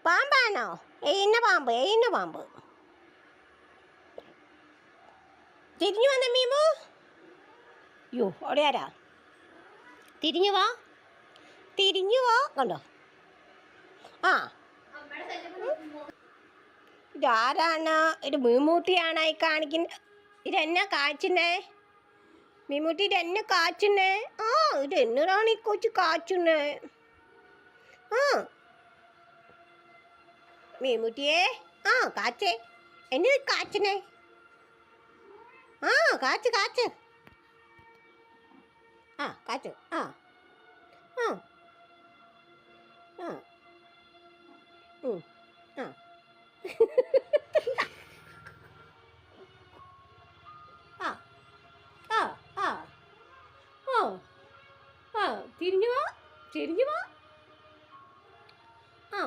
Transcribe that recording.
പാമ്പാണോ? എയ്യുന്ന പാമ്പ്, എയ്യുന്ന പാമ്പ്. തിരിഞ്ഞു വന്ന മീമു. യോ അവിടെ ആരാ? തിരിഞ്ഞു വാ, തിരിഞ്ഞു വാ. കണ്ടോ? ആ, ഇതാരാണ്? ഇത് മീമൂട്ടിയാണ് ഈ കാണിക്കുന്നത്. ഇതെന്നാ കാച്ചുന്നേ? മീമൂട്ടി ഇതെന്നെ കാച്ചുന്നേ? ആ, ഇതെന്നതാണ് ഈ കൊച്ചു കാച്ചുന്നേ? ആ മീമൂട്ടിയേ, ആ കാച്ചേ. എന്നെ കാച്ചുന്നേ? ആ കാച്ച് കാച്ച്. ആ കാച്ചു. ആ ആ ആ ആ